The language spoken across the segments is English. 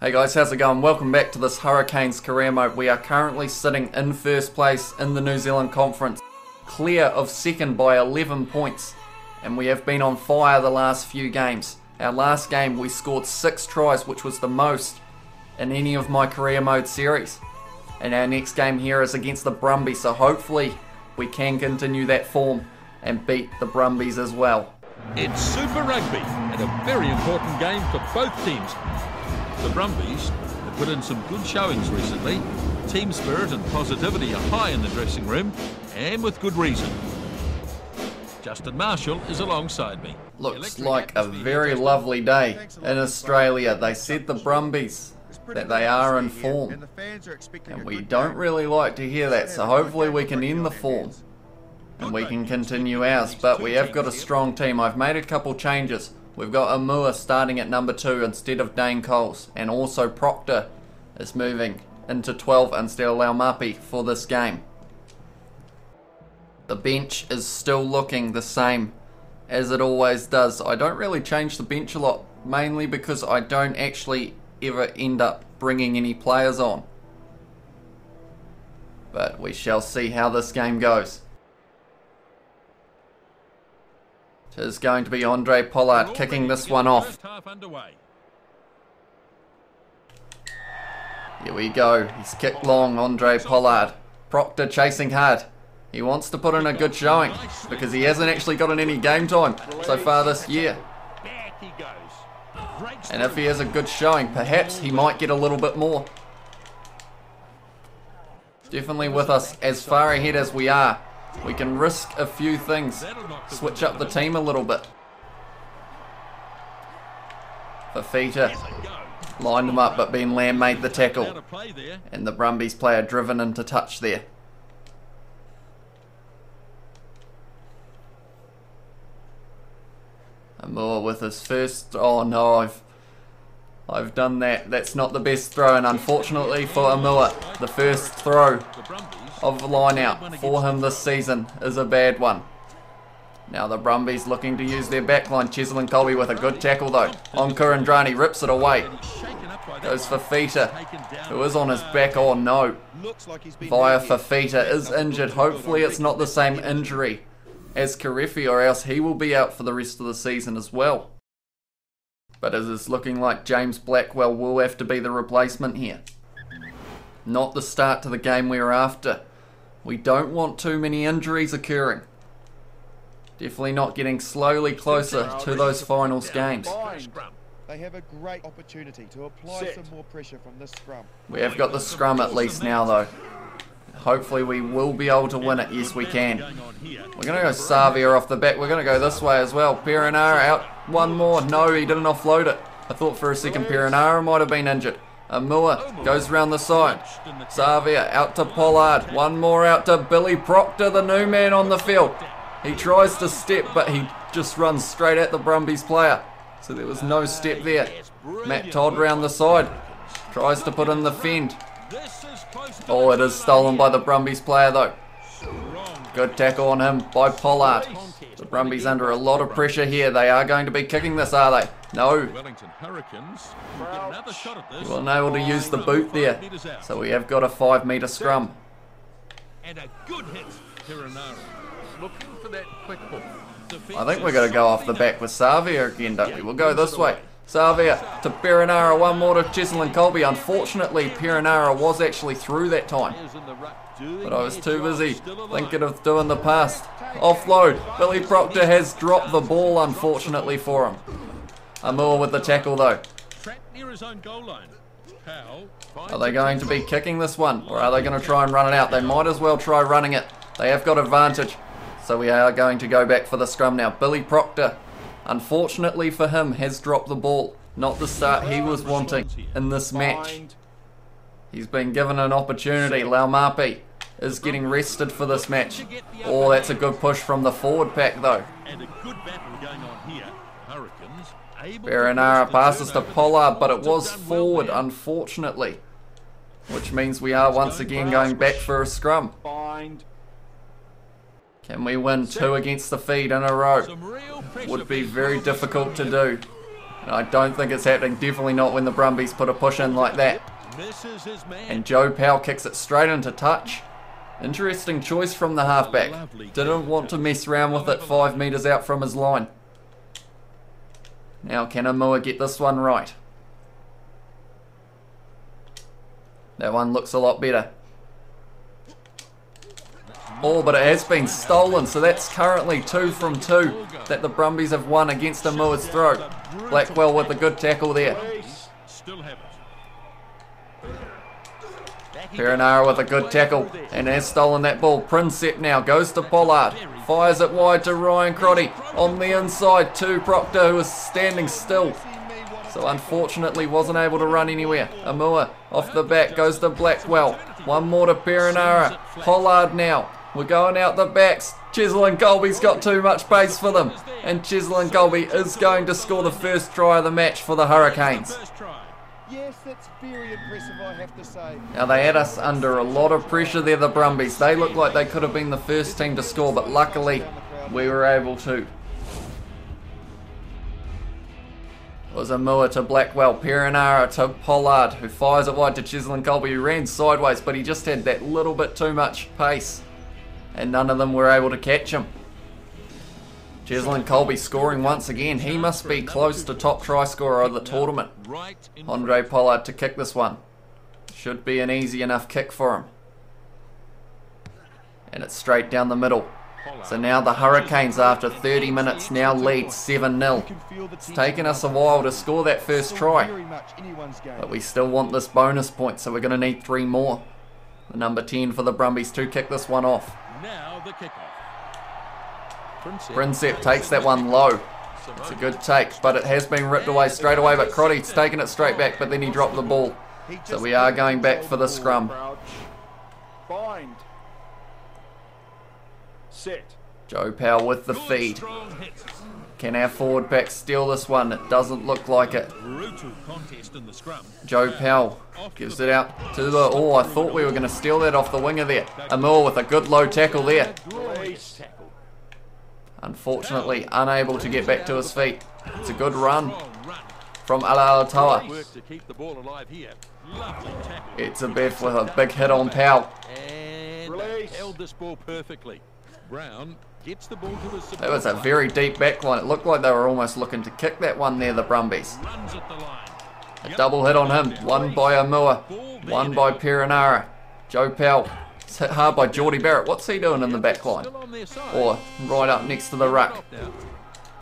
Hey guys, how's it going? Welcome back to this Hurricanes career mode. We are currently sitting in first place in the New Zealand Conference, clear of second by 11 points, and we have been on fire the last few games. Our last game we scored 6 tries, which was the most in any of my career mode series. And our next game here is against the Brumbies, so hopefully we can continue that form and beat the Brumbies as well. It's Super Rugby and a very important game for both teams. The Brumbies have put in some good showings recently. Team spirit and positivity are high in the dressing room, and with good reason. Justin Marshall is alongside me. Looks like a very lovely day in Australia. They said the Brumbies that they are in form, and we don't really like to hear that, so hopefully we can end the form and we can continue ours. But we have got a strong team. I've made a couple changes. We've got Amua starting at number 2 instead of Dane Coles, and also Proctor is moving into 12 instead of Laumapi for this game. The bench is still looking the same as it always does. I don't really change the bench a lot, mainly because I don't actually ever end up bringing any players on. But we shall see how this game goes. It is going to be Andre Pollard kicking this one off. Here we go. He's kicked long, Andre Pollard. Proctor chasing hard. He wants to put in a good showing because he hasn't actually gotten any game time so far this year. And if he has a good showing, perhaps he might get a little bit more. Definitely with us as far ahead as we are, we can risk a few things, switch up the team a little bit. Fafita lined him up, but Ben Lamb made the tackle. And the Brumbies player driven into touch there. Amua with his first, oh no, I've done that. That's not the best throw, and unfortunately for Amua, the first throw of the line out for him this season is a bad one. Now the Brumbies looking to use their backline. Cheslin Colby with a good tackle though. On Kurandrani rips it away. Goes Fafita, who is on his back. Oh no. Via Fafita is injured. Hopefully it's not the same injury as Karefi, or else he will be out for the rest of the season as well. But it is looking like James Blackwell will have to be the replacement here. Not the start to the game we are after. We don't want too many injuries occurring. Definitely not getting slowly closer to those finals games. They have a great opportunity to apply some more pressure from this scrum. We have got the scrum at least now though. Hopefully we will be able to win it. Yes, we can. We're going to go Savia off the back. We're going to go this way as well. Perenara out. One more. No, he didn't offload it. I thought for a second Perenara might have been injured. Amua goes round the side. Savia out to Pollard. One more out to Billy Proctor, the new man on the field. He tries to step, but he just runs straight at the Brumbies player. So there was no step there. Matt Todd round the side. Tries to put in the fend. Oh, it is stolen by the Brumbies player though. Good tackle on him by Pollard. The Brumbies under a lot of pressure here. They are going to be kicking this, are they? No. He wasn't able to use the boot there. So we have got a 5-metre scrum. I think we're going to go off the back with Savia again, don't we? We'll go this way. Savia to Perenara, one more to Cheslin Colby. Unfortunately, Perenara was actually through that time. But I was too busy thinking of doing the pass. Offload. Billy Proctor has dropped the ball, unfortunately for him. Amua with the tackle though. Are they going to be kicking this one, or are they going to try and run it out? They might as well try running it. They have got advantage. So we are going to go back for the scrum now. Billy Proctor, unfortunately for him, has dropped the ball. Not the start he was wanting in this match. He's been given an opportunity. Laumapi is getting rested for this match. Oh, that's a good push from the forward pack though. Perenara passes to Pollard, but it was forward, unfortunately. Which means we are once again going back for a scrum. Can we win 2 against the feed in a row? Would be very difficult to do. And I don't think it's happening. Definitely not when the Brumbies put a push in like that. And Joe Powell kicks it straight into touch. Interesting choice from the halfback. Didn't want to mess around with it 5 metres out from his line. Now can Amua get this one right? That one looks a lot better. Oh, but it has been stolen, so that's currently 2 from 2 that the Brumbies have won against Amua's throw. Blackwell with a good tackle there. Perenara with a good tackle and has stolen that ball. Prinsep now goes to Pollard. Fires it wide to Ryan Crotty. On the inside to Proctor, who is standing still. So unfortunately wasn't able to run anywhere. Amua off the back goes to Blackwell. One more to Perenara. Pollard now. We're going out the backs. Cheslin Colby's got too much pace for them. And Cheslin Colby is going to score the first try of the match for the Hurricanes. Yes, that's very impressive, I have to say. Now they had us under a lot of pressure there, the Brumbies. They looked like they could have been the first team to score, but luckily we were able to. It was Amua to Blackwell, Perenara to Pollard, who fires it wide to Cheslin Colby, who ran sideways, but he just had that little bit too much pace. And none of them were able to catch him. Cheslin Colby scoring once again. He must be close to top try scorer of the tournament. Andre Pollard to kick this one. Should be an easy enough kick for him. And it's straight down the middle. So now the Hurricanes, after 30 minutes, now lead 7-0. It's taken us a while to score that first try. But we still want this bonus point, so we're going to need 3 more. The number 10 for the Brumbies to kick this one off. Now the kickoff. Prinsep takes that one low. It's a good take, but it has been ripped away straight away. But Crotty's taken it straight back, but then he dropped the ball. So we are going back for the scrum. Bind. Set. Joe Powell with the feed. Can our forward pack steal this one? It doesn't look like it. Joe Powell gives it out to the... Oh, I thought we were going to steal that off the winger there. Amua with a good low tackle there. Unfortunately, unable to get back to his feet. It's a good run from Alaalatoa. It's a Beth with a big hit on Powell. Held this ball perfectly. Brown gets the ball to his support. That was a very deep back line. It looked like they were almost looking to kick that one there, the Brumbies. A double hit on him. One by Amua, one by Perenara. Joe Powell. It's hit hard by Geordie Barrett. What's he doing in the back line? Or right up next to the ruck.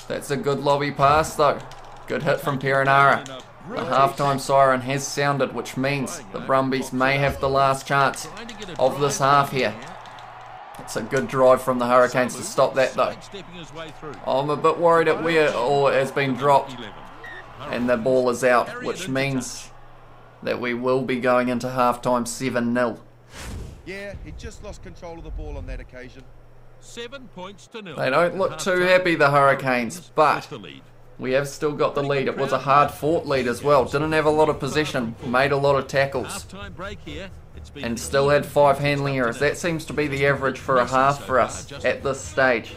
That's a good lobby pass though. Good hit from Perenara. The halftime siren has sounded, which means the Brumbies may have the last chance of this half here. It's a good drive from the Hurricanes to stop that though. I'm a bit worried that it has been dropped and the ball is out, which means that we will be going into halftime 7-0. Yeah, he just lost control of the ball on that occasion. 7 points to 0. They don't look too happy, the Hurricanes, but we have still got the lead. It was a hard-fought lead as well. Didn't have a lot of possession, made a lot of tackles, and still had 5 handling errors. That seems to be the average for a half for us at this stage.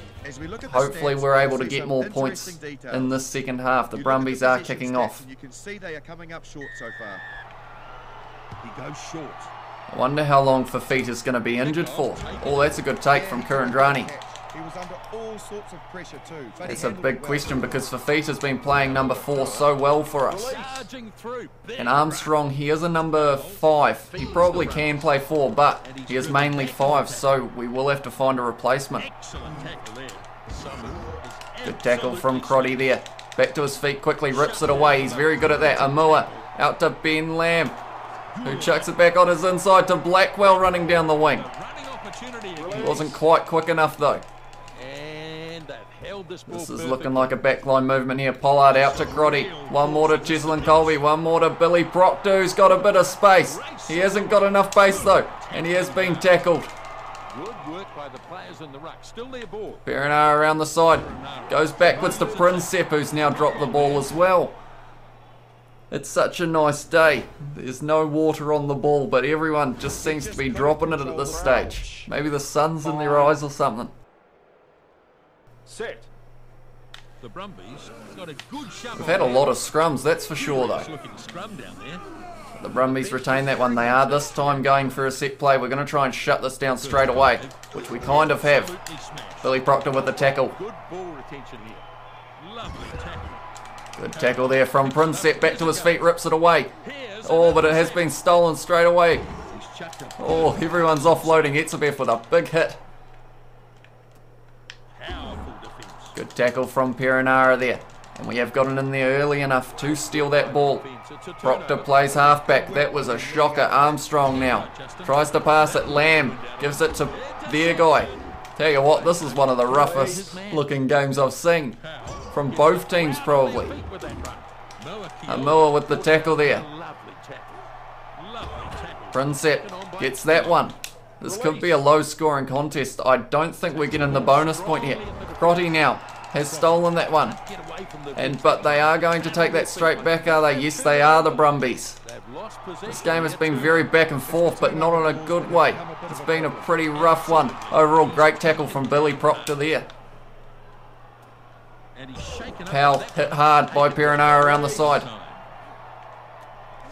Hopefully we're able to get more points in this second half. The Brumbies are kicking off. You can see they are coming up short so far. He goes short. I wonder how long Fafita's going to be injured for. Oh, that's a good take from Kurandrani. He was under all sorts of pressure too. It's a big question because Fafita's been playing number 4 so well for us. And Armstrong, he is a number 5. He probably can play 4, but he is mainly 5, so we will have to find a replacement. Good tackle from Crotty there. Back to his feet quickly, rips it away. He's very good at that. Amua out to Ben Lamb, who chucks it back on his inside to Blackwell running down the wing. He wasn't quite quick enough though. This is looking like a backline movement here. Pollard out to Crotty. One more to Cheslin Colby. One more to Billy Proctor, who's got a bit of space. He hasn't got enough pace though, and he has been tackled. Perenara around the side. Goes backwards to Prinsep, who's now dropped the ball as well. It's such a nice day. There's no water on the ball, but everyone just seems to be dropping it at this stage. Maybe the sun's in their eyes or something. Set. The Brumbies got a good shove. We've had a lot of scrums, that's for sure though. Looking scrum down there. The Brumbies retain that one. They are this time going for a set play. We're going to try and shut this down straight away, which we kind of have. Absolutely smashed. Billy Proctor with the tackle. Good ball retention here. Lovely tackle. Good tackle there from Prinsep. Back to his feet, rips it away. Oh, but it has been stolen straight away. He's chucked it. Oh, everyone's offloading. Etzebeth with a big hit. Powerful defence. Good tackle from Perinara there. And we have gotten in there early enough to steal that ball. Proctor plays halfback. That was a shocker. Armstrong now. Tries to pass it. Lamb gives it to their guy. Tell you what, this is one of the roughest looking games I've seen. From both teams probably. Amua with the tackle there. Lovely tackle. Lovely tackle. Prinsep gets that one. This could be a low scoring contest. I don't think we're getting the bonus point here. Crotty now has stolen that one. But they are going to take that straight back, are they? Yes, they are, the Brumbies. This game has been very back and forth, but not in a good way. It's been a pretty rough one. Overall, great tackle from Billy Proctor there. Powell hit hard by Perinara around the side.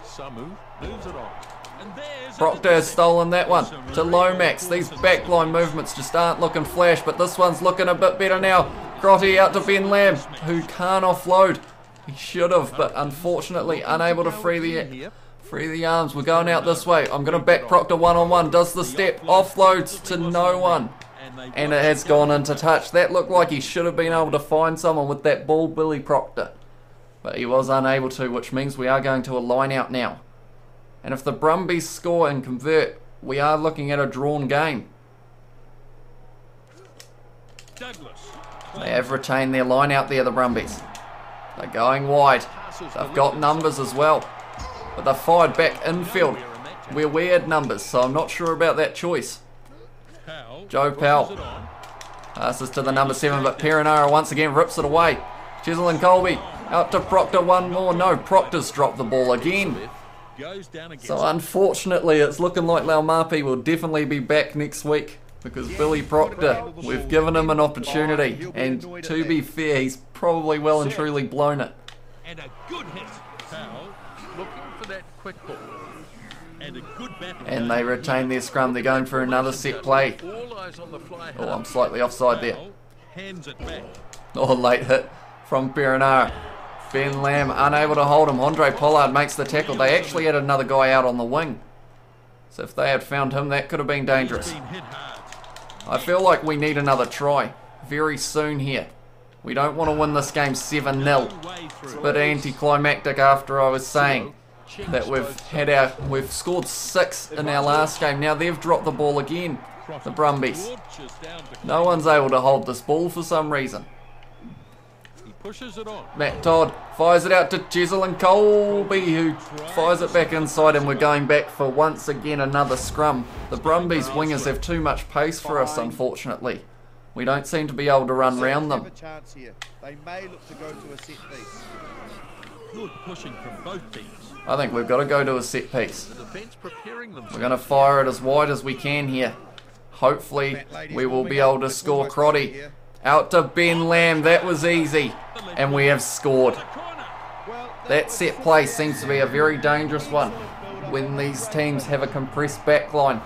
Samu moves it on. And there's Proctor has stolen that one to Lomax. These backline movements just aren't looking flash, but this one's looking a bit better now. Crotty out to Ben Lamb, who can't offload. He should have, but unfortunately unable to free the arms. We're going out this way. I'm going to back Proctor one-on-one. Does the step, offloads to no one. And it has gone into touch. That looked like he should have been able to find someone with that ball, Billy Proctor. But he was unable to, which means we are going to a line out now. And if the Brumbies score and convert, we are looking at a drawn game. Douglas. They have retained their line out there, the Brumbies. They're going wide. They've got numbers as well. But they're fired back infield. We're weird numbers, so I'm not sure about that choice. Joe Powell passes to the number 7, but Perinara once again rips it away. Chisel and Colby out to Proctor one more. No, Proctor's dropped the ball again. So unfortunately, it's looking like Laumapi will definitely be back next week. Because Billy Proctor, we've given him an opportunity, and to be fair, he's probably well and truly blown it. And a good hit. Powell looking for that quick ball. And a good battle. And they retain their scrum. They're going for another set play. All eyes on the fly. Oh, I'm slightly offside there. Hands it back. Oh, late hit from Perinara. Ben Lamb unable to hold him. Andre Pollard makes the tackle. They actually had another guy out on the wing. So if they had found him, that could have been dangerous. I feel like we need another try very soon here. We don't want to win this game 7-0. It's a bit anticlimactic after I was saying that we've scored 6 in our last game. Now they've dropped the ball again, the Brumbies. No one's able to hold this ball for some reason. Pushes it on. Matt Todd fires it out to Chisel and Colby, who fires it back inside, and we're going back for once again another scrum. The Brumbies wingers have too much pace for us, unfortunately. We don't seem to be able to run round them. They may look to go to a set piece. Good pushing from both teams. I think we've got to go to a set piece. The defence preparing them. We're going to fire it as wide as we can here. Hopefully we will be able to score. Crotty out to Ben Lamb. That was easy. And we have scored. That set play seems to be a very dangerous one when these teams have a compressed backline.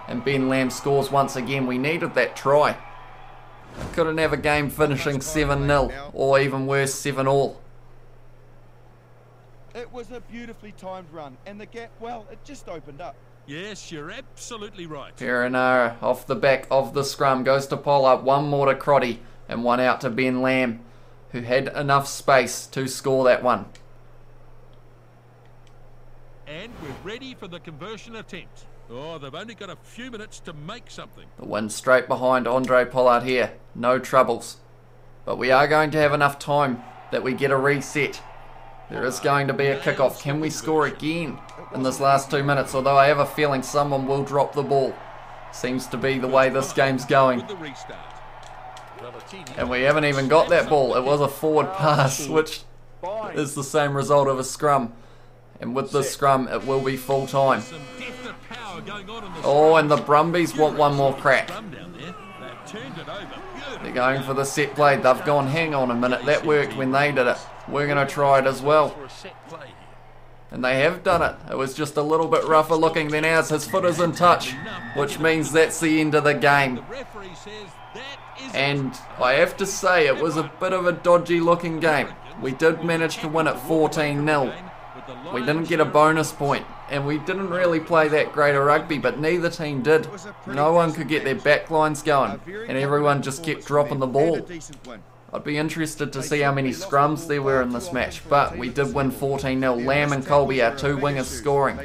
And Ben Lamb scores once again. We needed that try. Couldn't have a game finishing 7-0 or even worse 7-all. It was a beautifully timed run, and the gap, well, it just opened up. Yes, you're absolutely right. Perinara off the back of the scrum goes to Pollard, one more to Crotty and one out to Ben Lamb, who had enough space to score that one. And we're ready for the conversion attempt. Oh, they've only got a few minutes to make something. The win straight behind Andre Pollard here. No troubles. But we are going to have enough time that we get a reset. There is going to be a kickoff. Can we score again in this last 2 minutes? Although I have a feeling someone will drop the ball. Seems to be the way this game's going. And we haven't even got that ball. It was a forward pass, which is the same result of a scrum. And with this scrum, it will be full time. Oh, and the Brumbies want one more crack. They're going for the set play. They've gone, hang on a minute, that worked when they did it. We're going to try it as well. And they have done it. It was just a little bit rougher looking than ours. His foot is in touch, which means that's the end of the game. And I have to say, it was a bit of a dodgy looking game. We did manage to win it 14-0. We didn't get a bonus point, and we didn't really play that great a rugby, but neither team did. No one could get their backlines going, and everyone just kept dropping the ball. I'd be interested to see how many scrums there were in this match, but we did win 14-0. Lamb and Colby, our two wingers, scoring.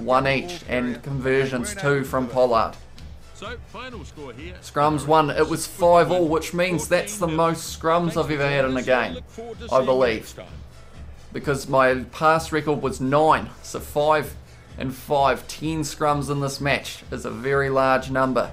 One each, and conversions 2 from Pollard. So, final score here. Scrums 1, it was 5-all, which means that's the most scrums I've ever had in a game, I believe. Because my past record was 9, so 5 and 5, 10 scrums in this match is a very large number.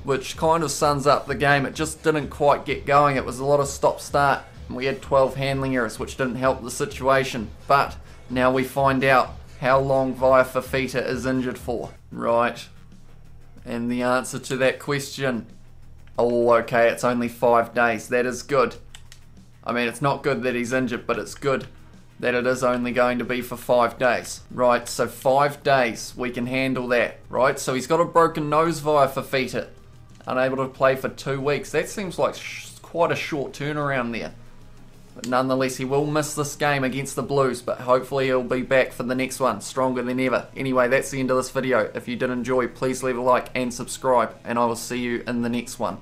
Which kind of sums up the game. It just didn't quite get going. It was a lot of stop-start. And we had 12 handling errors, which didn't help the situation. But now we find out how long Via Fafita is injured for. Right. And the answer to that question, oh, okay, it's only 5 days. That is good. I mean, it's not good that he's injured, but it's good that it is only going to be for 5 days. Right, so 5 days, we can handle that. Right, so he's got a broken nose Via Fafita. Unable to play for 2 weeks. That seems like quite a short turnaround there. But nonetheless, he will miss this game against the Blues, but hopefully he'll be back for the next one, stronger than ever. Anyway, that's the end of this video. If you did enjoy, please leave a like and subscribe, and I will see you in the next one.